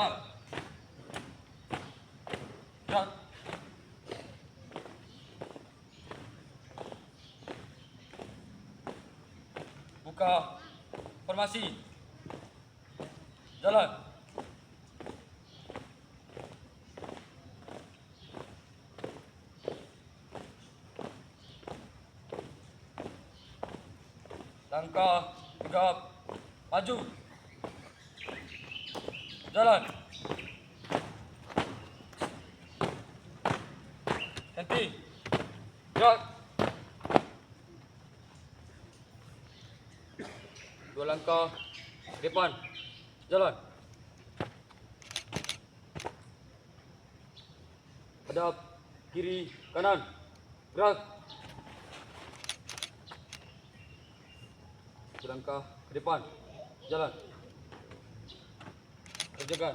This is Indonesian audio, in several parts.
Cepat. Gerak. Buka formasi. Jalan. Langkah tegap. Maju. Jalan. Henti. Gerak. Dua langkah ke depan. Jalan. Hadap kiri kanan. Gerak. Dua langkah ke depan. Jalan. Kerjakan.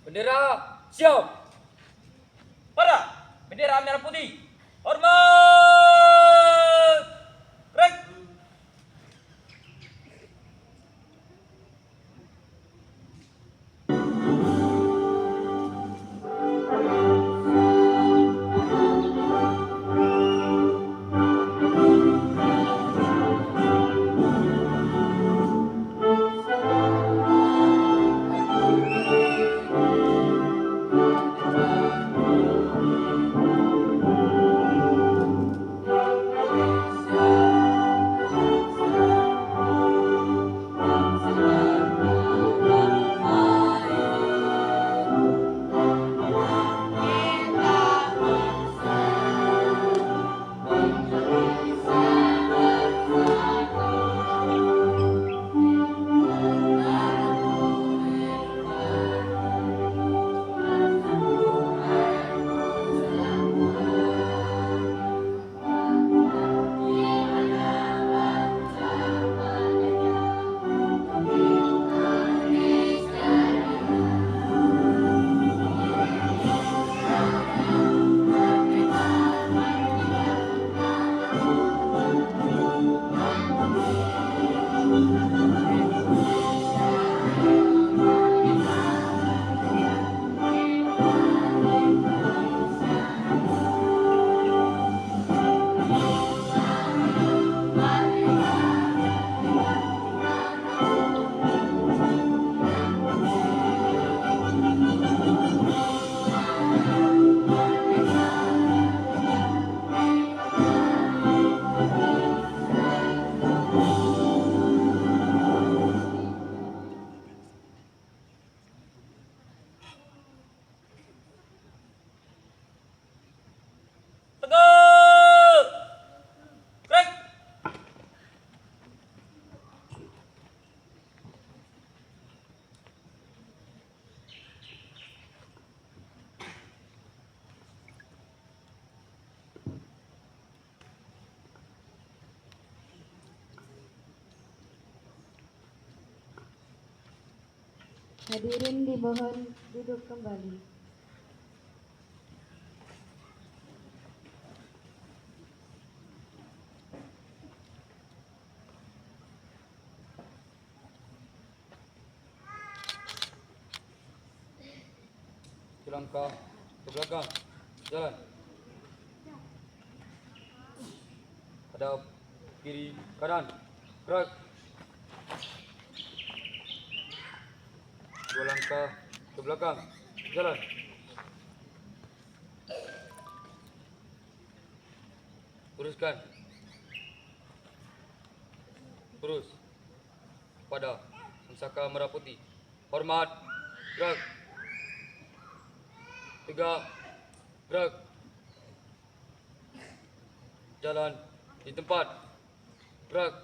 Bendera siap. Pada bendera merah putih. Hormat. Rek. Hadirin dimohon duduk kembali. Selangkah ke belakang. Jalan. Hadap kiri kanan. Gerak. 2 langkah ke belakang. Jalan. Teruskan. Terus. Pada Pusaka Merah Putih. Hormat. Gerak. 3. Gerak. Jalan di tempat. Gerak.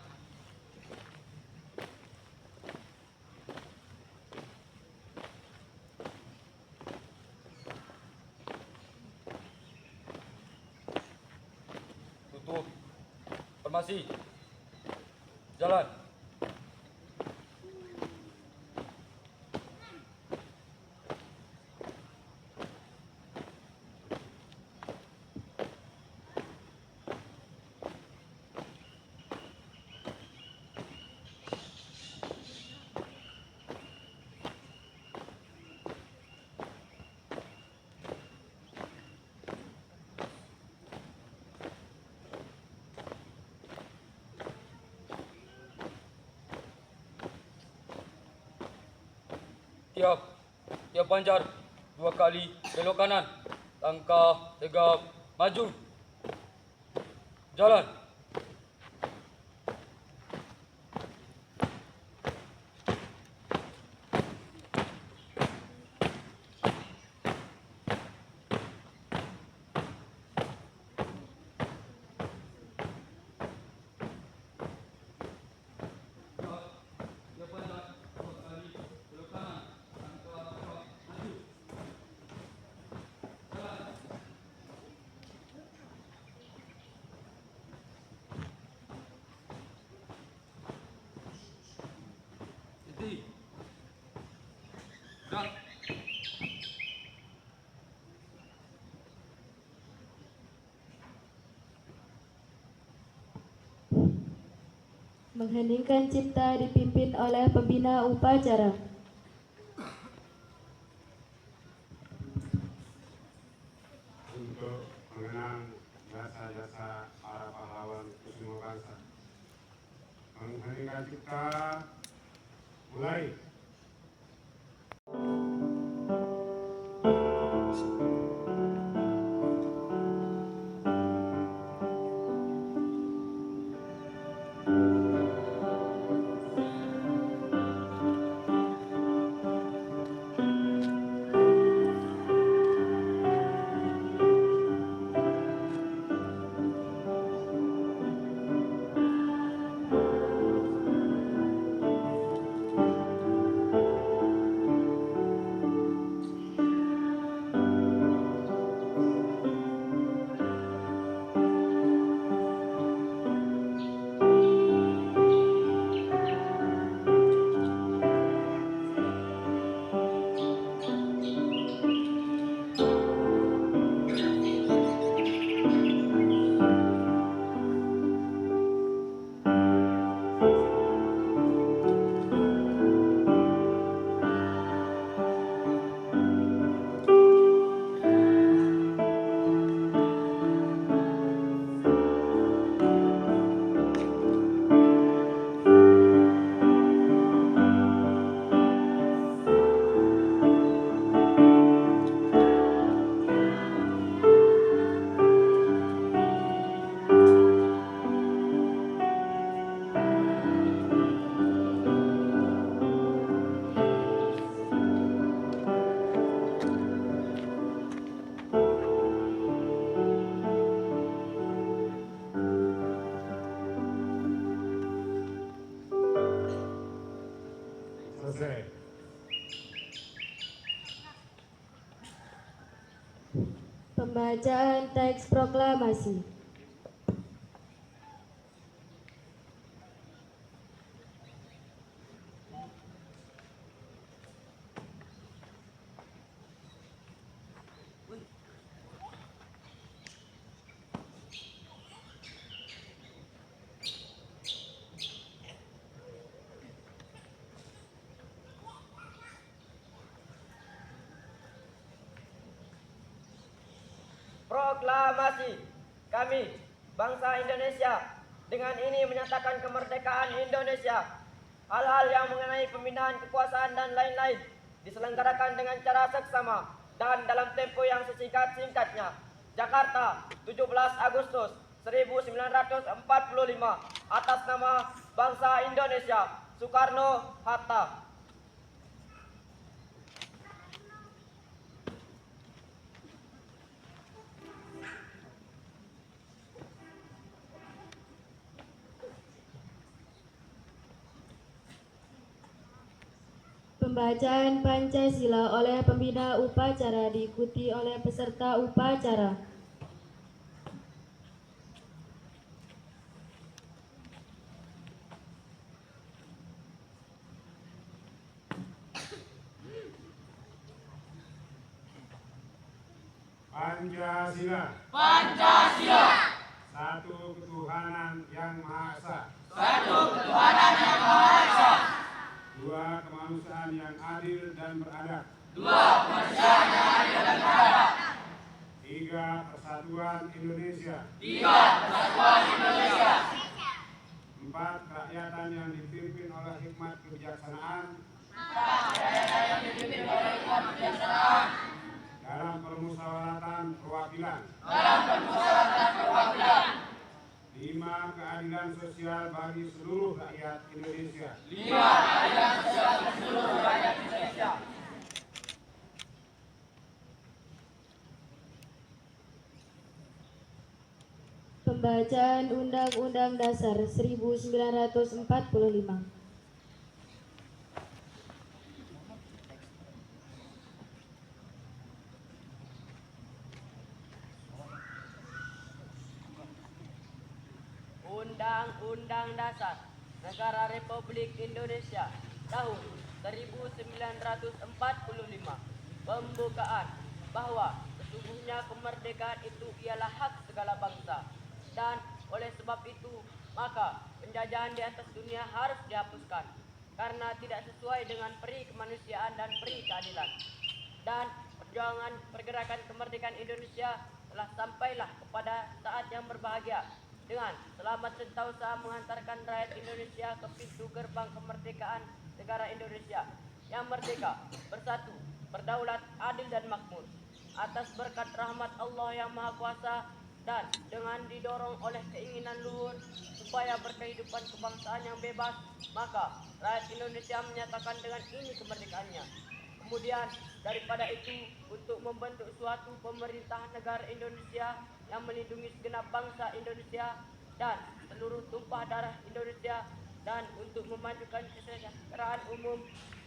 Tutup. Formasi. Jalan. Tiap pancar 2 kali belok kanan. Langkah tegap maju. Jalan. Tiap pancar 2 kali belok kanan. Langkah tegap maju. Jalan. Berhenti. Gerak. Mengheningkan cipta dipimpin oleh pembina upacara. Untuk mengenang jasa-jasa para pahlawan Kusuma Bangsa. Mengheningkan cipta, mulai. Selesai. Pembacaan teks proklamasi. Proklamasi. Kami, bangsa Indonesia, dengan ini menyatakan kemerdekaan Indonesia. Hal-hal yang mengenai pembinaan kekuasaan dan lain-lain diselenggarakan dengan cara seksama dan dalam tempo yang sesingkat-singkatnya. Jakarta, 17 Agustus 1945, atas nama bangsa Indonesia, Soekarno-Hatta. Pembacaan Pancasila oleh pembina upacara diikuti oleh peserta upacara. Pancasila. Pancasila. Satu ketuhanan yang Maha Esa. Satu ketuhanan yang Maha Esa. Dua kemanusiaan yang adil dan beradab. Dua kemanusiaan yang adil dan beradab. Tiga persatuan Indonesia. Tiga persatuan Indonesia. Empat kerakyatan yang dipimpin oleh hikmat kebijaksanaan. Dalam permusyawaratan perwakilan. Lima keadilan sosial bagi seluruh rakyat Indonesia. Pembacaan Undang-Undang Dasar 1945. Undang-Undang Dasar Negara Republik Indonesia tahun 1945. Pembukaan bahwa sesungguhnya kemerdekaan itu ialah hak segala bangsa, dan oleh sebab itu maka penjajahan di atas dunia harus dihapuskan karena tidak sesuai dengan peri kemanusiaan dan peri keadilan. Dan perjuangan pergerakan kemerdekaan Indonesia telah sampailah kepada saat yang berbahagia dengan selamat sentosa mengantarkan rakyat Indonesia ke pintu gerbang kemerdekaan negara Indonesia yang merdeka, bersatu, berdaulat, adil dan makmur. Atas berkat rahmat Allah yang Maha Kuasa dan dengan didorong oleh keinginan luhur supaya berkehidupan kebangsaan yang bebas, maka rakyat Indonesia menyatakan dengan ini kemerdekaannya. Kemudian daripada itu, untuk membentuk suatu pemerintah negara Indonesia yang melindungi segenap bangsa Indonesia dan seluruh tumpah darah Indonesia, dan untuk memajukan kesejahteraan umum,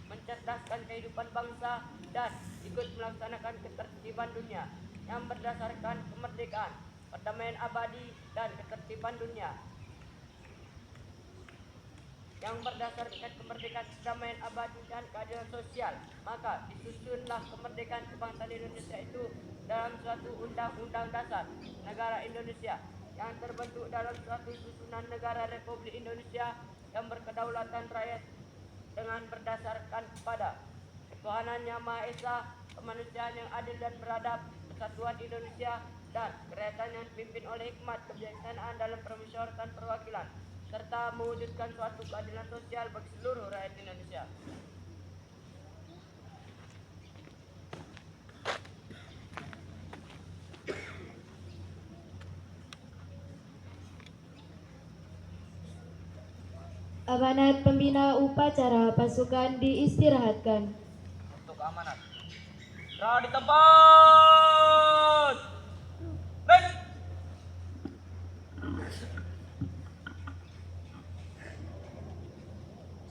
mencerdaskan kehidupan bangsa, dan ikut melaksanakan ketertiban dunia yang berdasarkan kemerdekaan, perdamaian abadi, dan ketertiban dunia yang berdasarkan kemerdekaan, perdamaian abadi, dan keadilan sosial. Maka disusunlah kemerdekaan kebangsaan Indonesia itu dalam suatu undang-undang dasar negara Indonesia yang terbentuk dalam suatu susunan negara Republik Indonesia yang berkedaulatan rakyat dengan berdasarkan kepada ketuhanan yang Maha Esa, kemanusiaan yang adil dan beradab, persatuan Indonesia, dan kerakyatan yang dipimpin oleh hikmat kebijaksanaan dalam permusyawaratan perwakilan, serta mewujudkan suatu keadilan sosial bagi seluruh rakyat Indonesia. Amanat pembina upacara pasukan diistirahatkan. Untuk amanat. Berada di tempat. Baik.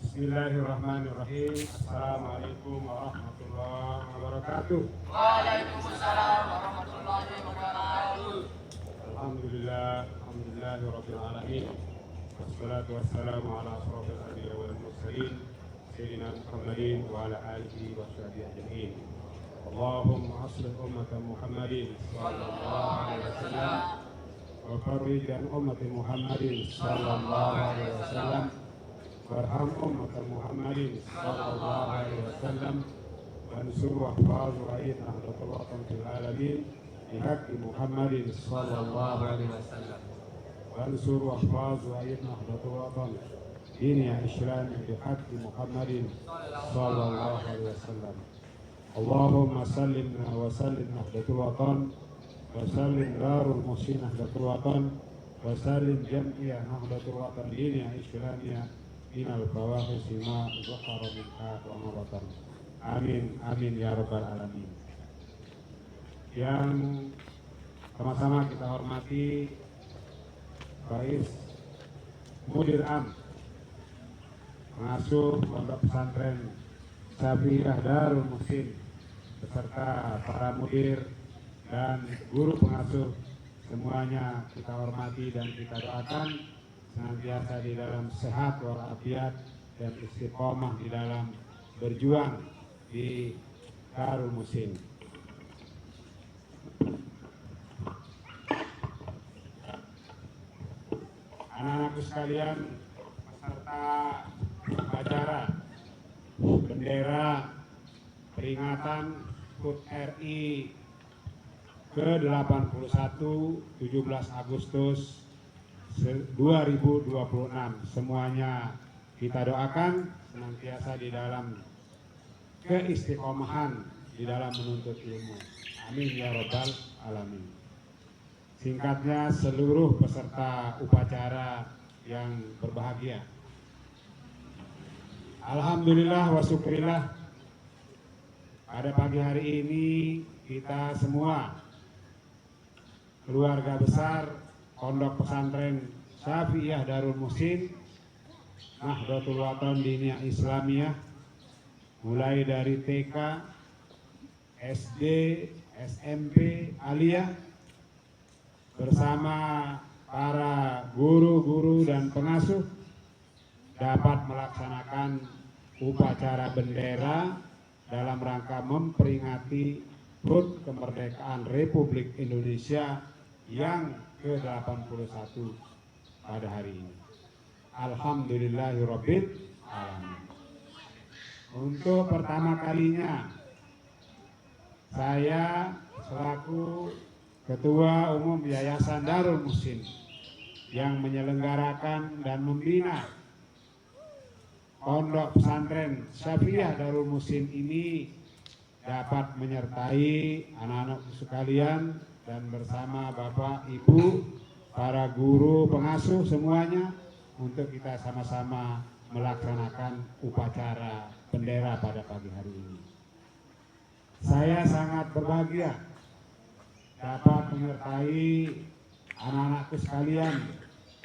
Bismillahirrahmanirrahim. Assalamualaikum warahmatullahi wabarakatuh. Waalaikumsalam warahmatullahi wabarakatuh. Alhamdulillahirabbil alamin. Wassalatu wassalamu ala asrofil anbiya wal mursalin sayyidina Muhammadin wa ala alihi wa sahbihi ajma'in. Allahumma aslih ummata Muhammadin sallallahu alaihi wasallam wa farrij an ummati Muhammadin sallallahu alaihi wasallam warham ummata Muhammadin sallallahu alaihi wasallam wansur wa ahfaz wa ayyid ahlat watan fil alamin بحق محمد صلى الله عليه وسلم وانصر واحفظ وأيد نهضة الوطن دين الإسلام بحق محمد صلى الله عليه وسلم. اللهم سلمنا وسلم نهضة الوطن وسلم دار المحسنين نهضة الوطن وسلم جميع نهضة الوطن دين الإسلامية من الفواحش ما ظهر منها وما بطن. Amin, amin ya rabbal alamin. Yang sama-sama kita hormati Rais Mudir Am, pengasuh Pondok Pesantren Syafi'iyah Darul Muhsin, beserta para mudir dan guru pengasuh, semuanya kita hormati dan kita doakan senantiasa di dalam sehat walafiat dan istiqomah di dalam berjuang di Darul Muhsin. Anak-anakku sekalian, peserta upacara bendera peringatan HUT RI ke-81 17 Agustus 2026, semuanya kita doakan senantiasa di dalam keistiqomahan di dalam menuntut ilmu. Amin ya rabbal alamin. Singkatnya, seluruh peserta upacara yang berbahagia, alhamdulillah wa syukurillah, pada pagi hari ini kita semua keluarga besar Pondok Pesantren Syafi'iyah Darul Muhsin Nahdlatul Watan Diniyah Islamiyah, mulai dari TK, SD, SMP, Aliyah, bersama para guru-guru dan pengasuh dapat melaksanakan upacara bendera dalam rangka memperingati HUT kemerdekaan Republik Indonesia yang ke-81 pada hari ini. Alhamdulillahirabbil alamin. Untuk pertama kalinya saya selaku Ketua Umum Yayasan Darul Muhsin yang menyelenggarakan dan membina Pondok Pesantren Syafi'iyah Darul Muhsin ini dapat menyertai anak-anak sekalian dan bersama Bapak, Ibu, para guru, pengasuh semuanya untuk kita sama-sama melaksanakan upacara bendera pada pagi hari ini. Saya sangat berbahagia dapat menyertai anak-anakku sekalian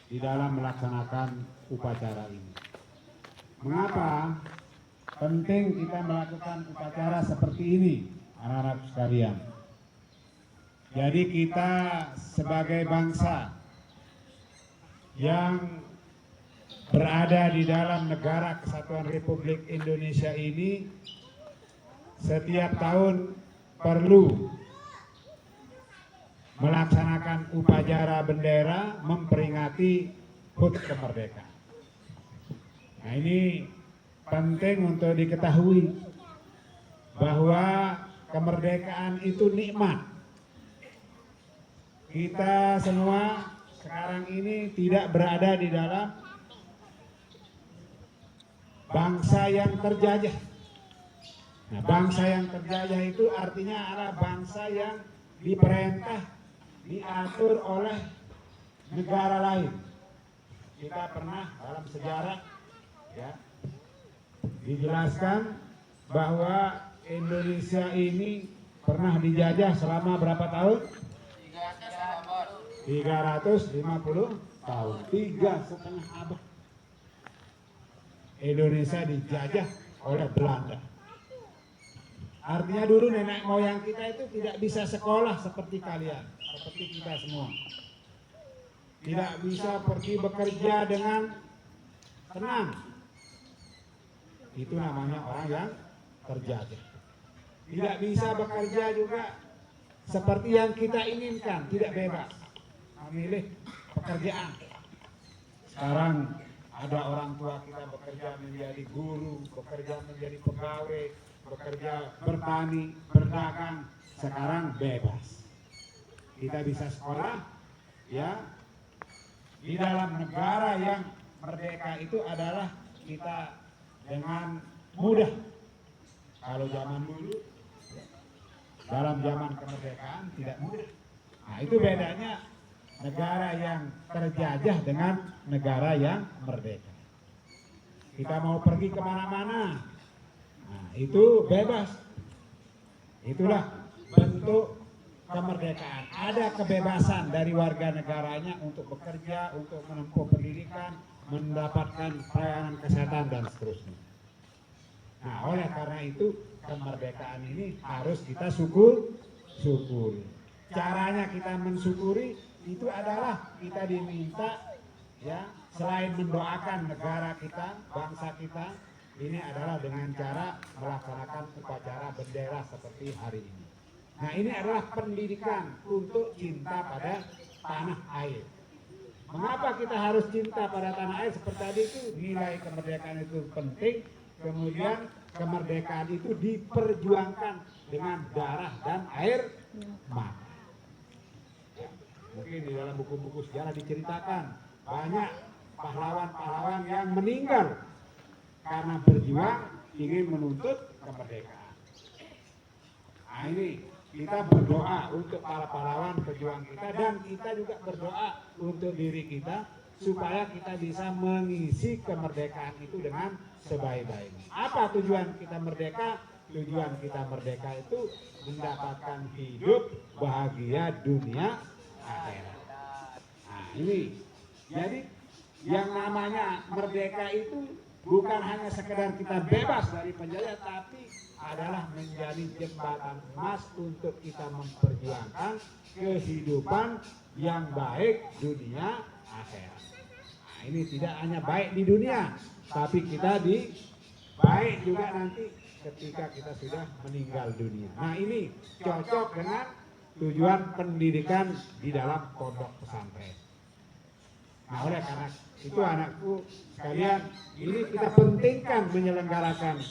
di dalam melaksanakan upacara ini. Mengapa penting kita melakukan upacara seperti ini, anak-anak sekalian? Jadi kita sebagai bangsa yang berada di dalam negara Kesatuan Republik Indonesia ini setiap tahun perlu melaksanakan upacara bendera memperingati HUT kemerdekaan. Nah, ini penting untuk diketahui bahwa kemerdekaan itu nikmat. Kita semua sekarang ini tidak berada di dalam bangsa yang terjajah. Nah, bangsa yang terjajah itu artinya adalah bangsa yang diperintah, diatur oleh negara lain. Kita pernah dalam sejarah ya dijelaskan bahwa Indonesia ini pernah dijajah selama berapa tahun? 350 tahun, 3,5 abad. Indonesia dijajah oleh Belanda. Artinya dulu nenek moyang kita itu tidak bisa sekolah seperti kalian, seperti kita semua. Tidak bisa pergi bekerja dengan tenang. Itu namanya orang yang terjajah. Tidak bisa bekerja juga seperti yang kita inginkan, tidak bebas memilih pekerjaan. Sekarang ada orang tua kita bekerja menjadi guru, bekerja menjadi pegawai, bekerja bertani, berdagang, sekarang bebas. kita bisa sekolah, ya. Di dalam negara yang merdeka itu adalah kita dengan mudah. Kalau zaman dulu, dalam zaman kemerdekaan tidak mudah. Nah, itu bedanya negara yang terjajah dengan negara yang merdeka. Kita mau pergi kemana-mana, nah, itu bebas. Itulah bentuk kemerdekaan. Ada kebebasan dari warga negaranya untuk bekerja, untuk menempuh pendidikan, mendapatkan pelayanan kesehatan dan seterusnya. Nah, oleh karena itu kemerdekaan ini harus kita syukuri. Caranya kita mensyukuri itu adalah kita diminta, ya, selain mendoakan negara kita, bangsa kita, ini adalah dengan cara melaksanakan upacara bendera seperti hari ini. Nah, ini adalah pendidikan untuk cinta pada tanah air. Mengapa kita harus cinta pada tanah air? Seperti tadi itu nilai kemerdekaan itu penting. Kemudian kemerdekaan itu diperjuangkan dengan darah dan air mata. Ya, mungkin di dalam buku-buku sejarah diceritakan banyak pahlawan-pahlawan yang meninggal karena berjuang ingin menuntut kemerdekaan. Nah, ini kita berdoa untuk para pahlawan pejuang kita, dan kita juga berdoa untuk diri kita supaya kita bisa mengisi kemerdekaan itu dengan sebaik-baiknya. Apa tujuan kita merdeka? Tujuan kita merdeka itu mendapatkan hidup bahagia dunia akhirat. Nah, ini jadi yang namanya merdeka itu bukan hanya sekedar kita bebas dari penjajah, tapi adalah menjadi jembatan emas untuk kita memperjuangkan kehidupan yang baik dunia akhirat. Nah, ini tidak hanya baik di dunia, tapi kita baik juga nanti ketika kita sudah meninggal dunia. Nah, ini cocok dengan tujuan pendidikan di dalam pondok pesantren. Nah, oleh karena itu anakku sekalian, ini kita pentingkan menyelenggarakan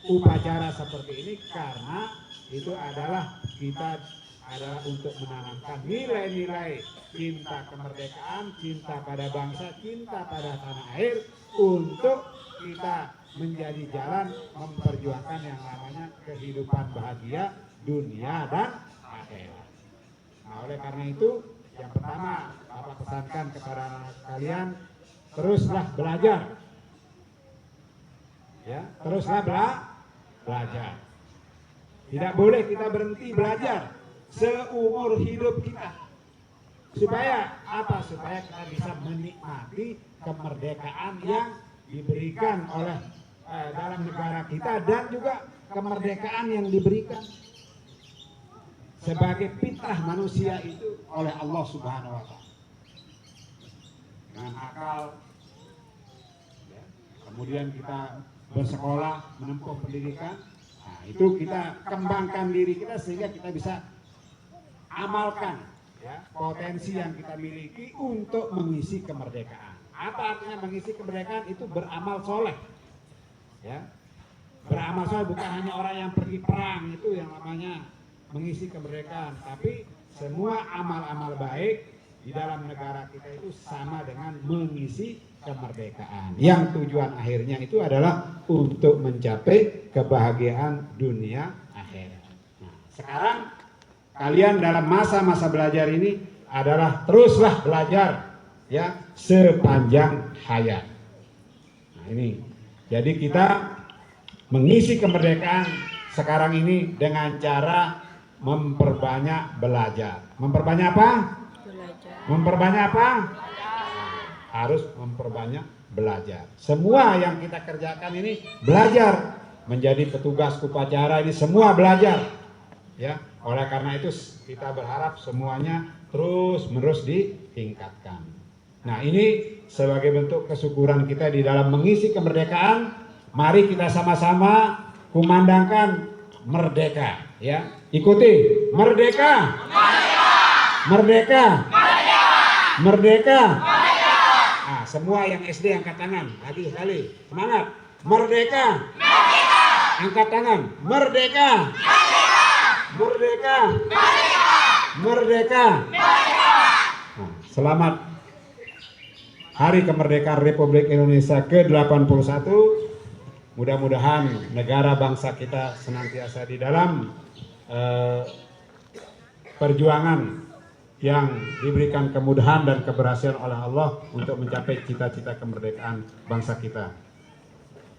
upacara seperti ini karena itu adalah untuk menanamkan nilai-nilai cinta kemerdekaan, cinta pada bangsa, cinta pada tanah air, untuk kita menjadi jalan memperjuangkan yang namanya kehidupan bahagia dunia dan akhirat. Nah, oleh karena itu yang pertama Bapak pesankan kepada anak kalian, teruslah belajar, ya, teruslah belajar. Tidak boleh kita berhenti belajar seumur hidup kita. Supaya apa? Supaya kita bisa menikmati kemerdekaan yang diberikan oleh dalam negara kita, dan juga kemerdekaan yang diberikan sebagai fitrah manusia itu oleh Allah Subhanahu wa Ta'ala. Dengan akal, ya, kemudian kita bersekolah, menempuh pendidikan, nah, itu kita kembangkan diri kita sehingga kita bisa amalkan, ya, potensi yang kita miliki untuk mengisi kemerdekaan. Apa artinya mengisi kemerdekaan? Itu beramal soleh, ya. Beramal soleh bukan hanya orang yang pergi perang, itu yang namanya mengisi kemerdekaan, tapi semua amal-amal baik di dalam negara kita itu sama dengan mengisi kemerdekaan, yang tujuan akhirnya itu adalah untuk mencapai kebahagiaan dunia akhirat. Nah, sekarang kalian dalam masa-masa belajar ini adalah teruslah belajar, ya, sepanjang hayat. Nah, ini jadi kita mengisi kemerdekaan sekarang ini dengan cara memperbanyak belajar. Memperbanyak apa? Belajar. Memperbanyak apa? Harus memperbanyak belajar. Semua yang kita kerjakan ini belajar. Menjadi petugas upacara ini semua belajar, ya. Oleh karena itu kita berharap semuanya terus-menerus ditingkatkan. Nah, ini sebagai bentuk kesyukuran kita di dalam mengisi kemerdekaan. Mari kita sama-sama kumandangkan merdeka, ya. Ikuti, merdeka, merdeka, merdeka. Nah, semua yang SD angkat tangan, lagi sekali, semangat, merdeka, angkat tangan, merdeka, merdeka, Merdeka. Nah, selamat Hari Kemerdekaan Republik Indonesia ke-81. Mudah-mudahan negara bangsa kita senantiasa di dalam perjuangan yang diberikan kemudahan dan keberhasilan oleh Allah untuk mencapai cita-cita kemerdekaan bangsa kita.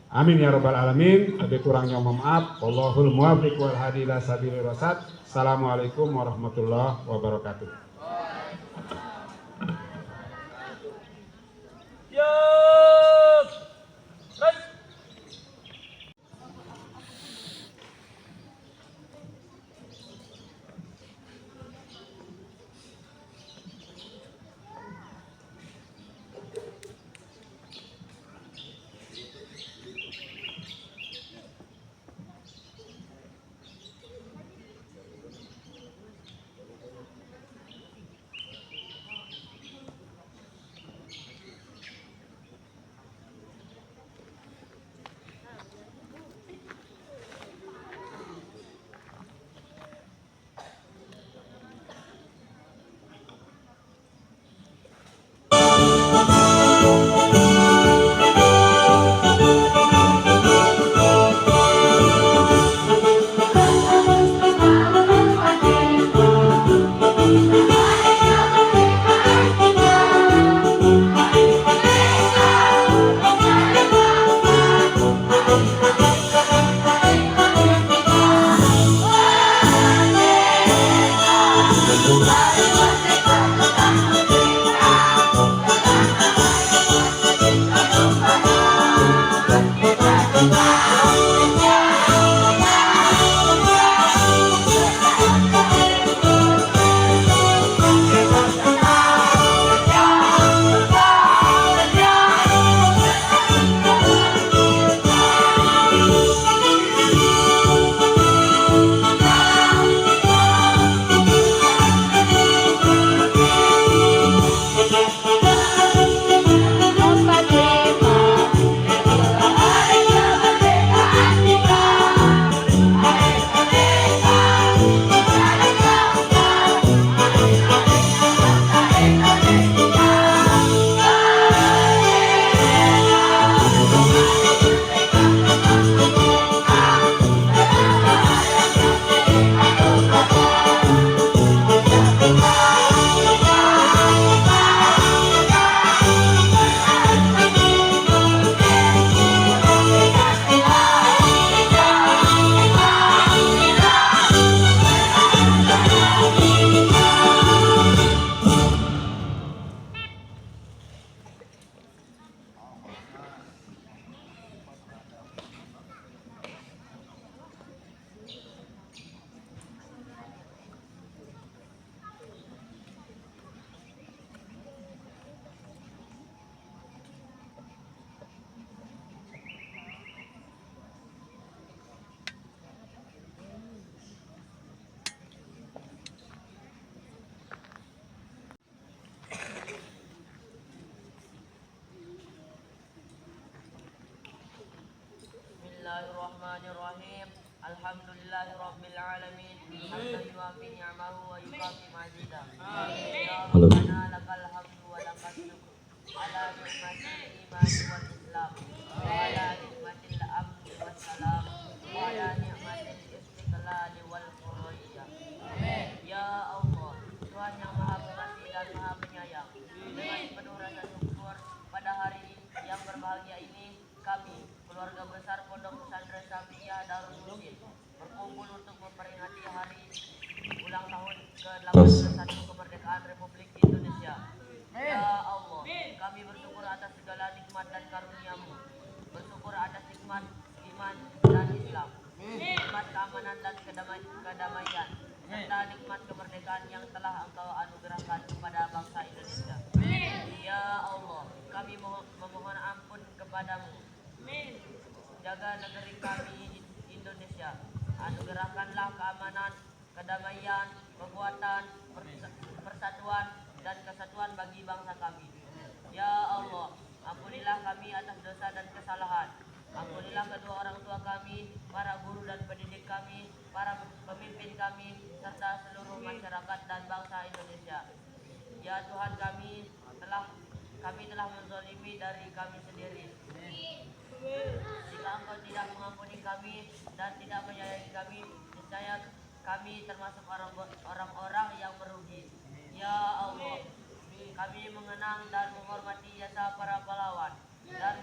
Amin ya rabbal alamin. Lebih kurangnya mohon maaf. Wallahul muwaffiq wal hadi ila sabilir rasyad. Assalamualaikum warahmatullahi wabarakatuh. Siap. Res. Bismillahirrahmanirrahim. Alhamdulillahirabbil alamin. Hamdan yuwafi ni'amahu wa yukafi mazidah. Ya Rabbana lakal hamdu wa lakal syukru ala ni'matil iman wal islam wa ala ni'matil amni was salam wa ala ni'matil istiqlal wal hurriyah. Amin. Ya Allah, Tuhan yang Maha Pengasih dan Maha Penyayang, dengan penuh rasa syukur pada hari yang berbahagia ini kami keluarga besar Pondok Pesantren Syafi'iyah Darul Mujid berkumpul untuk memperingati hari ulang tahun ke-81 kemerdekaan Republik Indonesia. Ya Allah, kami bersyukur atas segala nikmat dan karunia-Mu. Bersyukur atas nikmat iman dan Islam, nikmat keamanan dan kedamaian, serta nikmat kemerdekaan yang telah Engkau anugerahkan kepada bangsa Indonesia. Ya Allah, kami memohon ampun kepadamu. Jaga negeri kami Indonesia. Anugerahkanlah keamanan, kedamaian, kekuatan, persatuan, dan kesatuan bagi bangsa kami. Ya Allah, ampunilah kami atas dosa dan kesalahan. Ampunilah kedua orang tua kami, para guru dan pendidik kami, para pemimpin kami, beserta seluruh masyarakat dan bangsa Indonesia. Ya Tuhan kami telah menzalimi dari kami sendiri. Jika Engkau tidak mengampuni kami dan tidak menyayangi kami, niscaya kami termasuk orang-orang yang merugi. Ya Allah, kami mengenang dan menghormati jasa para pahlawan dan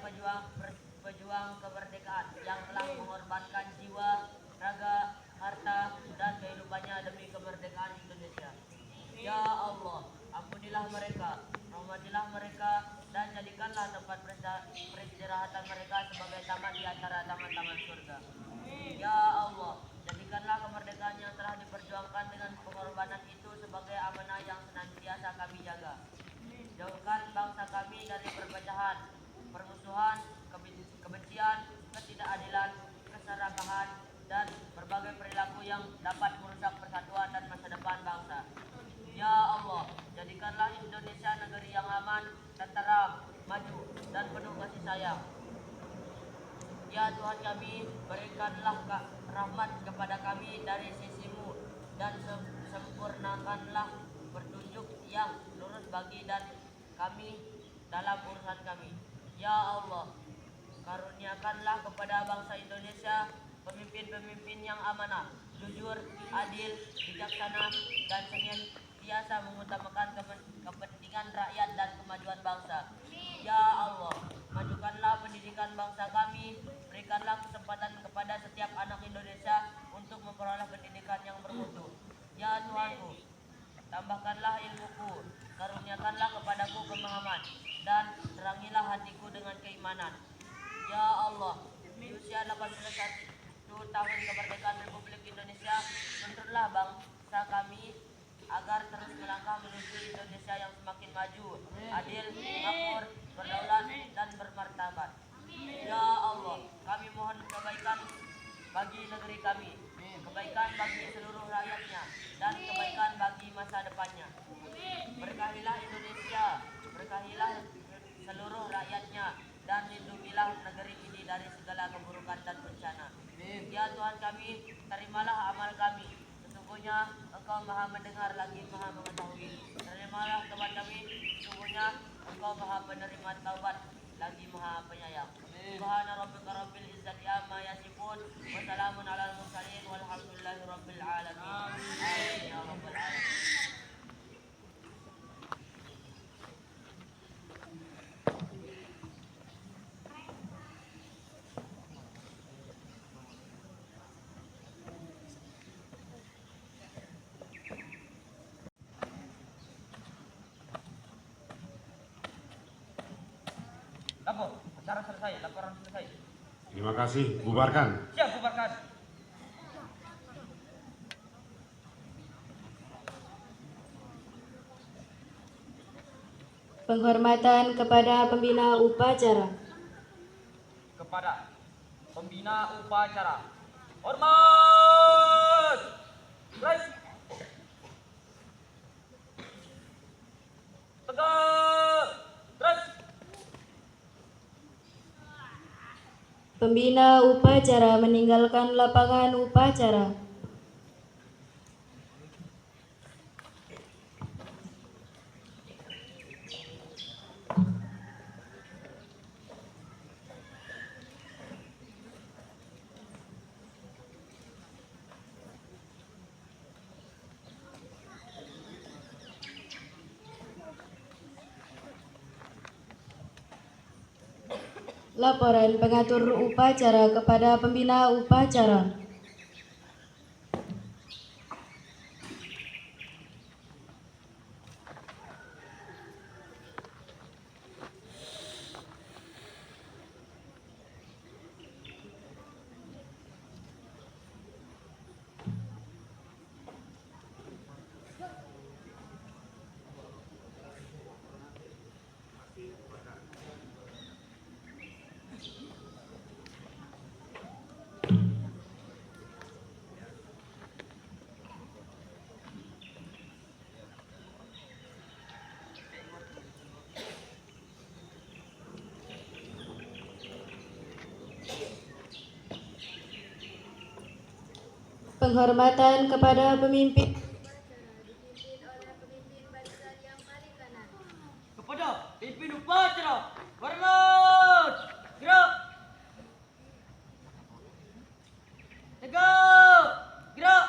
pejuang kemerdekaan yang telah mengorbankan jiwa, raga, harta, dan kehidupannya demi kemerdekaan Indonesia. Ya Allah, ampunilah mereka, rahmatilah mereka, dan jadikanlah tempat peristirahatan mereka sebagai taman di antara taman-taman surga. Ya Allah, jadikanlah kemerdekaan yang telah diperjuangkan dengan pengorbanan itu sebagai amanah yang senantiasa kami jaga. Jauhkan bangsa kami dari perpecahan, permusuhan, kebencian, ketidakadilan, keserakahan, dan berbagai perilaku yang dapat merusak persatuan dan masa depan bangsa. Ya Allah, jadikanlah Indonesia negeri yang aman, tenteram, maju, dan penuh kasih sayang. Ya Tuhan kami, berikanlah rahmat kepada kami dari sisi-Mu dan sempurnakanlah petunjuk yang lurus bagi dan kami dalam urusan kami. Ya Allah, karuniakanlah kepada bangsa Indonesia pemimpin-pemimpin yang amanah, jujur, adil, bijaksana, dan senantiasa mengutamakan kepentingan rakyat dan kemajuan bangsa. Ya Allah, majukanlah pendidikan bangsa kami, berikanlah kesempatan kepada setiap anak Indonesia untuk memperoleh pendidikan yang bermutu. Ya Tuhanku, tambahkanlah ilmuku, karuniakanlah kepadaku pemahaman, dan terangilah hatiku dengan keimanan. Ya Allah, di usia 81 tahun kemerdekaan Republik Indonesia, tuntunlah bangsa kami agar terus melangkah menuju Indonesia yang semakin maju, adil, makmur, berdaulat, dan bermartabat. Ya Allah, kami mohon kebaikan bagi negeri kami, kebaikan bagi seluruh rakyatnya, dan kebaikan bagi masa depannya. Berkahilah Indonesia, berkahilah seluruh rakyatnya, dan lindungilah negeri ini dari segala keburukan dan bencana. Ya Tuhan kami, terimalah amal kami. Sesungguhnya Engkau Maha mendengar lagi Maha mengetahui. Terimalah taubat kami. Sesungguhnya Engkau Maha penerima taubat lagi Maha penyayang. Subhana rabbika rabbil izzati amma yasifun, wa salamun alal mursalin, walhamdulillahi rabbil alamin. Amin ya rabbal alamin. Lapor, acara selesai, laporan selesai. Terima kasih, bubarkan. Siap, bubarkan. Penghormatan kepada pembina upacara. Kepada pembina upacara. Hormat! Rise! Tegak! Rise! Pembina upacara meninggalkan lapangan upacara. Laporan pengatur upacara kepada pembina upacara. Penghormatan kepada pemimpin. Kepada pimpin upacara. Hormat. Gerak. Tegak. Gerak.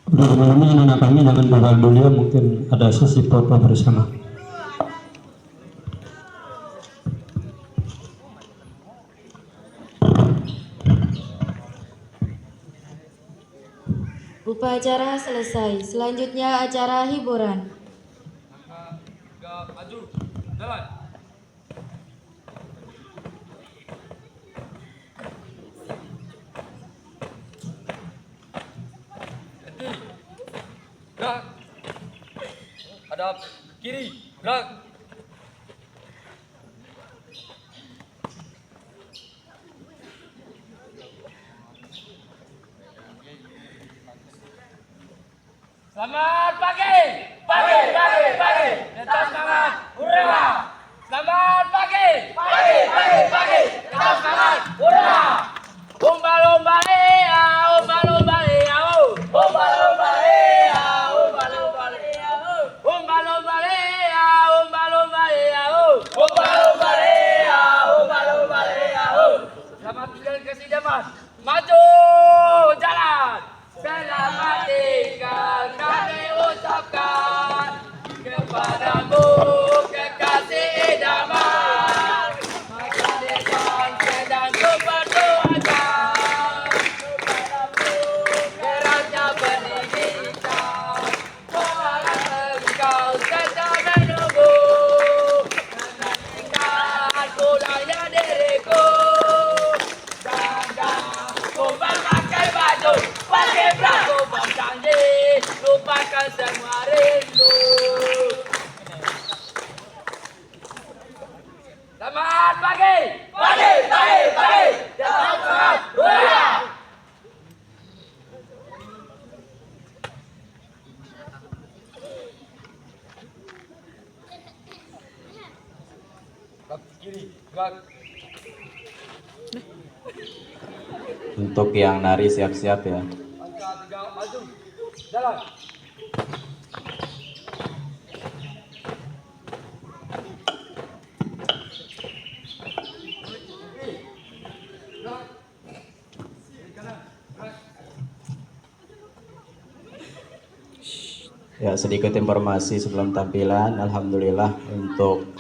Udah teman-teman anak kami jangan bakal dulu ya, mungkin ada sesi foto bersama. Upacara selesai. Selanjutnya acara hiburan. Langkah 3 maju. Jalan. Gerak. Hadap kiri. Gerak. Selamat pagi. Pagi, pagi, pagi. Tetap semangat. Hurra. Selamat pagi. Pagi, pagi, pagi. Tetap semangat. Hurra. Umba-lumba ea, umba-lumba ea, oh. Umba-lumba ea, umba-lumba ea, oh. Umba-lumba ea, umba-lumba ea, oh. Umba-lumba ea, umba-lumba ea, oh. Selamat tinggal kasih zaman. Maju jalan. Selamat tinggal kami ucapkan kepadamu kekasih idaman. Maka depan sedang ku berdoakan kepadamu kerasnya pendidikan. Semangat engkau tetap menunggu menantikan pulangnya diriku. Ku memakai baju pakai belaku berjanji lupakan semua rindu. Selamat pagi. Pagi, pagi, pagi. Selamat semangat. Hurra. Kaki kiri, gerak. Untuk yang nari siap-siap ya. Langkah 3 maju. Jalan. Ya, sedikit informasi sebelum tampilan. Alhamdulillah untuk